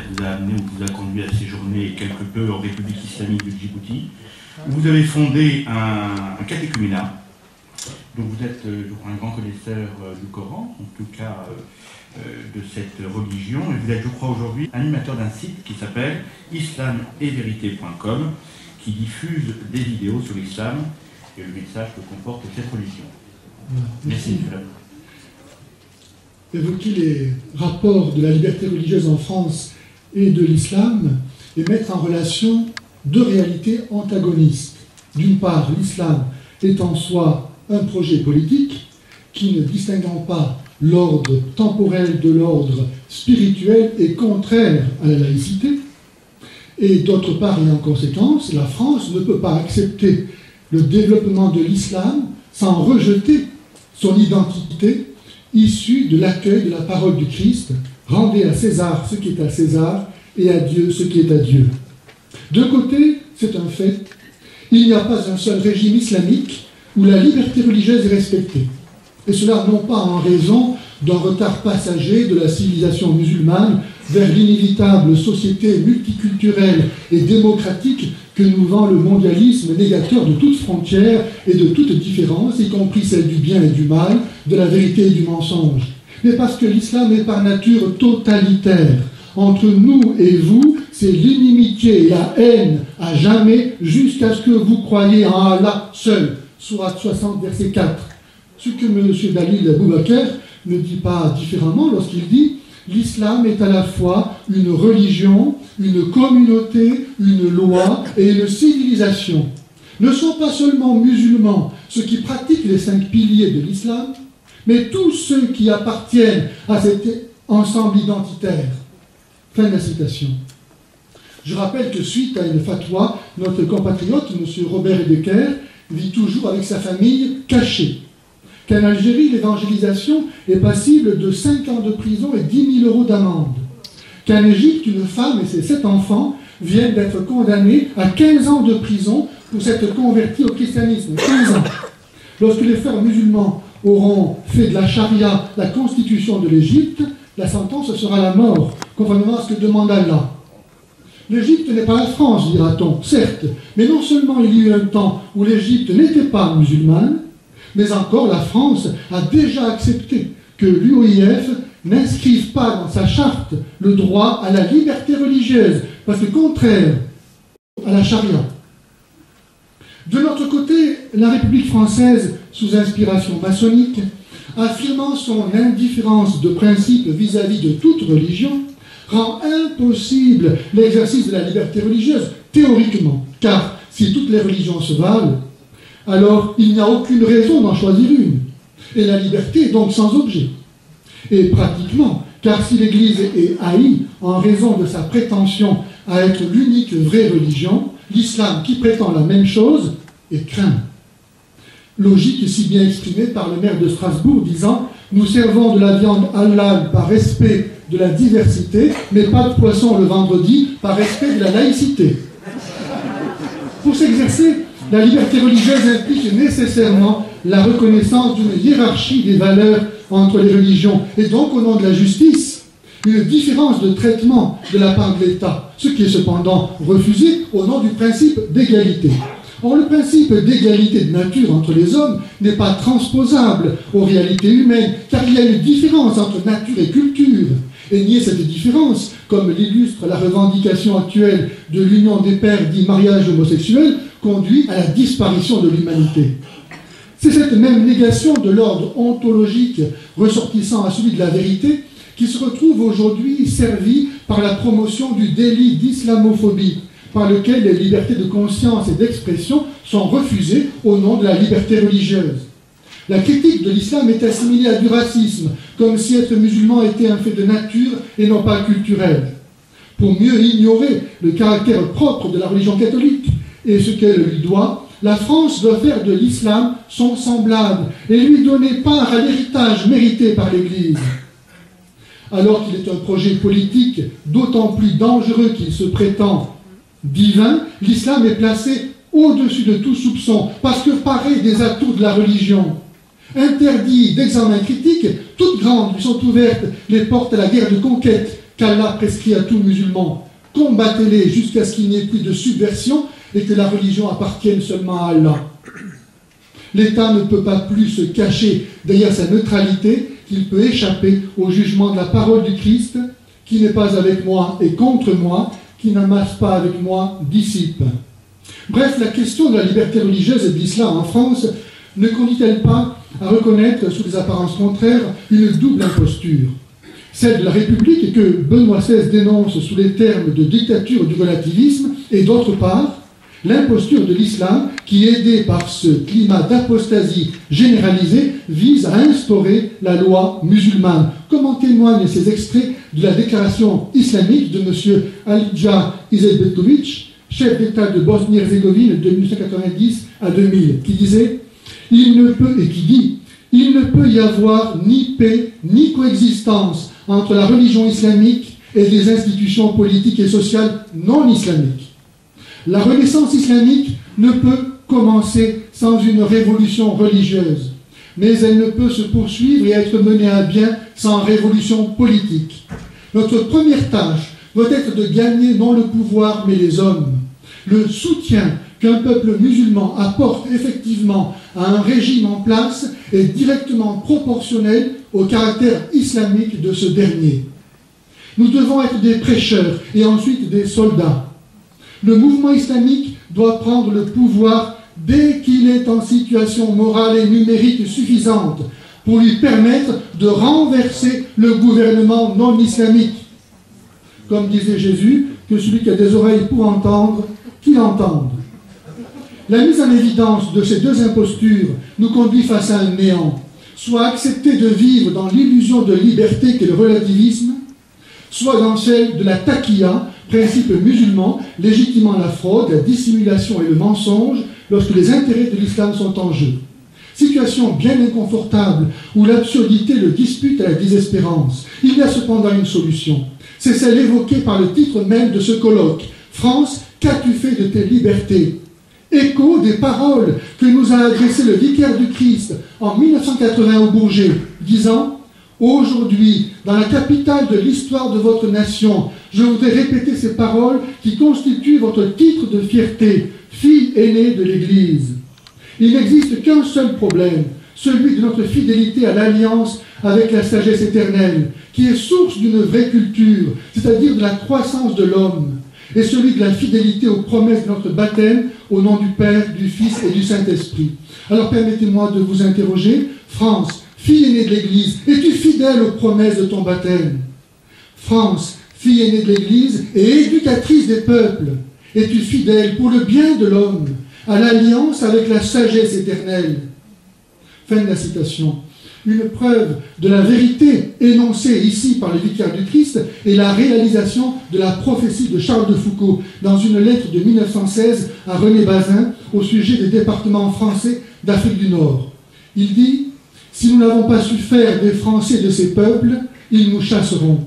vous a amené ou vous a conduit à séjourner quelque peu en République islamique de Djibouti, où vous avez fondé un catéchuménat. Donc vous êtes, je crois, un grand connaisseur du Coran, en tout cas de cette religion, et vous êtes, je crois, aujourd'hui animateur d'un site qui s'appelle islametvérité.com, qui diffuse des vidéos sur l'islam et le message que comporte cette religion. Merci. Évoquer les rapports de la liberté religieuse en France et de l'islam et mettre en relation deux réalités antagonistes. D'une part, l'islam est en soi un projet politique qui, ne distinguant pas l'ordre temporel de l'ordre spirituel, est contraire à la laïcité. Et d'autre part, et en conséquence, la France ne peut pas accepter le développement de l'islam sans rejeter son identité issue de l'accueil de la parole du Christ. Rendez à César ce qui est à César et à Dieu ce qui est à Dieu. D'un côté, c'est un fait, il n'y a pas un seul régime islamique où la liberté religieuse est respectée. Et cela non pas en raison d'un retard passager de la civilisation musulmane vers l'inévitable société multiculturelle et démocratique que nous vend le mondialisme négateur de toute frontière et de toute différence, y compris celle du bien et du mal, de la vérité et du mensonge. Mais parce que l'islam est par nature totalitaire. Entre nous et vous, c'est l'inimitié et la haine à jamais jusqu'à ce que vous croyiez en Allah seul. Sourate 60, verset 4. Ce que M. Dalil Aboubaker ne dit pas différemment lorsqu'il dit « L'islam est à la fois une religion, une communauté, une loi et une civilisation. Ne sont pas seulement musulmans ceux qui pratiquent les 5 piliers de l'islam, mais tous ceux qui appartiennent à cet ensemble identitaire. » Fin de la citation. Je rappelle que suite à une fatwa, notre compatriote, M. Robert Edeker, vit toujours avec sa famille cachée. Qu'en Algérie, l'évangélisation est passible de 5 ans de prison et 10 000 € d'amende. Qu'en Égypte, une femme et ses 7 enfants viennent d'être condamnés à 15 ans de prison pour s'être convertis au christianisme. 15 ans. Lorsque les frères musulmans auront fait de la charia la constitution de l'Égypte, la sentence sera la mort, conformément à ce que demande Allah. L'Égypte n'est pas la France, dira-t-on, certes, mais non seulement il y a eu un temps où l'Égypte n'était pas musulmane, mais encore la France a déjà accepté que l'UOIF n'inscrive pas dans sa charte le droit à la liberté religieuse, parce que contraire à la charia. De l'autre côté, la République française, sous inspiration maçonnique, affirmant son indifférence de principe vis-à-vis de toute religion, rend impossible l'exercice de la liberté religieuse, théoriquement, car si toutes les religions se valent, alors il n'y a aucune raison d'en choisir une. Et la liberté est donc sans objet. Et pratiquement, car si l'Église est haïe en raison de sa prétention à être l'unique vraie religion, l'islam qui prétend la même chose est craint. Logique si bien exprimée par le maire de Strasbourg disant « Nous servons de la viande halal par respect de la diversité, mais pas de poisson le vendredi par respect de la laïcité. » Pour s'exercer, la liberté religieuse implique nécessairement la reconnaissance d'une hiérarchie des valeurs entre les religions, et donc au nom de la justice, une différence de traitement de la part de l'État, ce qui est cependant refusé au nom du principe d'égalité. Or, le principe d'égalité de nature entre les hommes n'est pas transposable aux réalités humaines, car il y a une différence entre nature et culture. Et nier cette différence, comme l'illustre la revendication actuelle de l'union des pères dit mariage homosexuel, conduit à la disparition de l'humanité. C'est cette même négation de l'ordre ontologique ressortissant à celui de la vérité qui se retrouve aujourd'hui servie par la promotion du délit d'islamophobie, par lequel les libertés de conscience et d'expression sont refusées au nom de la liberté religieuse. La critique de l'islam est assimilée à du racisme, comme si être musulman était un fait de nature et non pas culturel. Pour mieux ignorer le caractère propre de la religion catholique et ce qu'elle lui doit, la France doit faire de l'islam son semblable et lui donner part à l'héritage mérité par l'Église. Alors qu'il est un projet politique d'autant plus dangereux qu'il se prétend divin, l'islam est placé au-dessus de tout soupçon, parce que paré des atouts de la religion. Interdit d'examen critique, toutes grandes lui sont ouvertes les portes à la guerre de conquête qu'Allah prescrit à tout musulman. Combattez-les jusqu'à ce qu'il n'y ait plus de subversion et que la religion appartienne seulement à Allah. L'État ne peut pas plus se cacher derrière sa neutralité qu'il peut échapper au jugement de la parole du Christ, qui n'est pas avec moi et contre moi, qui n'amasse pas avec moi, dissipe. Bref, la question de la liberté religieuse et de l'islam en France ne conduit-elle pas à reconnaître, sous des apparences contraires, une double imposture? Celle de la République que Benoît XVI dénonce sous les termes de dictature du relativisme, et d'autre part, l'imposture de l'islam qui, aidé par ce climat d'apostasie généralisée, vise à instaurer la loi musulmane, comme en témoignent ces extraits de la déclaration islamique de M. Alija Izetbegovic, chef d'État de Bosnie-Herzégovine de 1990 à 2000, qui disait « Il ne peut y avoir ni paix ni coexistence entre la religion islamique et les institutions politiques et sociales non islamiques. La renaissance islamique ne peut commencer sans une révolution religieuse, mais elle ne peut se poursuivre et être menée à bien sans révolution politique. Notre première tâche doit être de gagner non le pouvoir mais les hommes. Le soutien qu'un peuple musulman apporte effectivement à un régime en place est directement proportionnel au caractère islamique de ce dernier. Nous devons être des prêcheurs et ensuite des soldats. Le mouvement islamique doit prendre le pouvoir dès qu'il est en situation morale et numérique suffisante pour lui permettre de renverser le gouvernement non islamique. Comme disait Jésus, que celui qui a des oreilles pour entendre, qu'il entende. La mise en évidence de ces deux impostures nous conduit face à un néant. Soit accepter de vivre dans l'illusion de liberté qu'est le relativisme, soit dans celle de la taqiyya, principe musulman, légitimant la fraude, la dissimulation et le mensonge lorsque les intérêts de l'islam sont en jeu. Situation bien inconfortable où l'absurdité le dispute à la désespérance. Il y a cependant une solution. C'est celle évoquée par le titre même de ce colloque. France, qu'as-tu fait de tes libertés? Écho des paroles que nous a adressées le vicaire du Christ en 1980 au Bourget, disant « Aujourd'hui, dans la capitale de l'histoire de votre nation, je voudrais répéter ces paroles qui constituent votre titre de fierté, fille aînée de l'Église. Il n'existe qu'un seul problème, celui de notre fidélité à l'alliance avec la sagesse éternelle, qui est source d'une vraie culture, c'est-à-dire de la croissance de l'homme, et celui de la fidélité aux promesses de notre baptême au nom du Père, du Fils et du Saint-Esprit. Alors permettez-moi de vous interroger. France, fille aînée de l'Église, es-tu fidèle aux promesses de ton baptême? France, fille aînée de l'Église et éducatrice des peuples, es-tu fidèle pour le bien de l'homme à l'alliance avec la sagesse éternelle? Fin de la citation. Une preuve de la vérité énoncée ici par le vicaire du Christ est la réalisation de la prophétie de Charles de Foucault dans une lettre de 1916 à René Bazin au sujet des départements français d'Afrique du Nord. Il dit « Si nous n'avons pas su faire des Français de ces peuples, ils nous chasseront.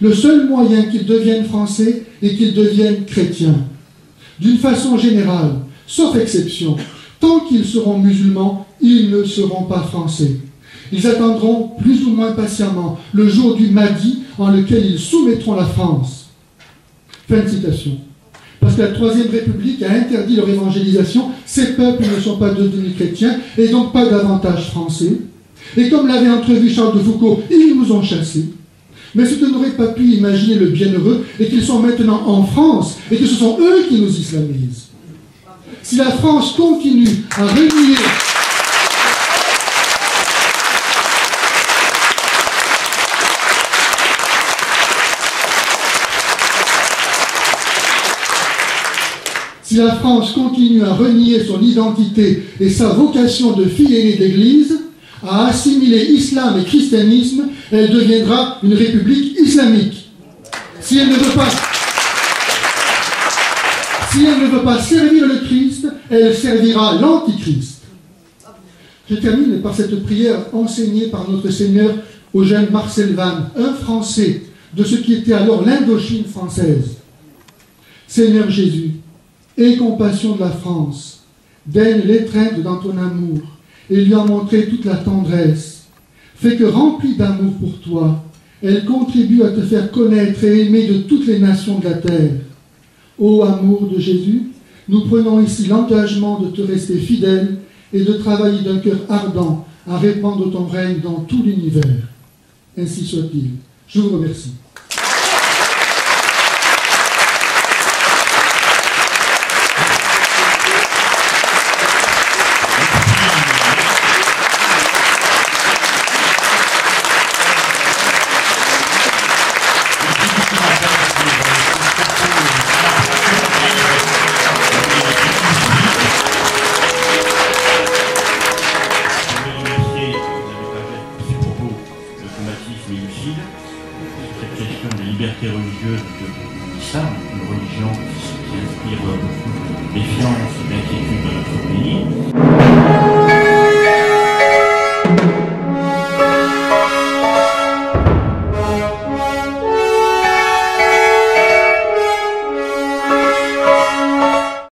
Le seul moyen qu'ils deviennent français est qu'ils deviennent chrétiens. D'une façon générale, sauf exception, tant qu'ils seront musulmans, ils ne seront pas français. Ils attendront plus ou moins patiemment le jour du Mahdi en lequel ils soumettront la France. » Fin de citation. Parce que la Troisième République a interdit leur évangélisation, ces peuples ne sont pas devenus chrétiens et donc pas davantage français. Et comme l'avait entrevu Charles de Foucault, ils nous ont chassés. Mais ce que n'aurait pas pu imaginer le bienheureux est qu'ils sont maintenant en France et que ce sont eux qui nous islamisent. Si la France continue à renier Si la France continue à renier son identité et sa vocation de fille aînée d'Église, à assimiler islam et christianisme, elle deviendra une république islamique. Si elle ne veut pas servir le Christ, elle servira l'Antichrist. Je termine par cette prière enseignée par notre Seigneur au jeune Marcel Vannes, un Français de ce qui était alors l'Indochine française. Seigneur Jésus, aie compassion de la France, daigne l'étreindre dans ton amour et lui en montrer toute la tendresse. Fais que, rempli d'amour pour toi, Elle contribue à te faire connaître et aimer de toutes les nations de la terre. Ô amour de Jésus, nous prenons ici l'engagement de te rester fidèle et de travailler d'un cœur ardent à répandre ton règne dans tout l'univers. Ainsi soit-il. Je vous remercie. Cette question de liberté religieuse de l'islam, une religion qui inspire beaucoup de méfiance et d'inquiétude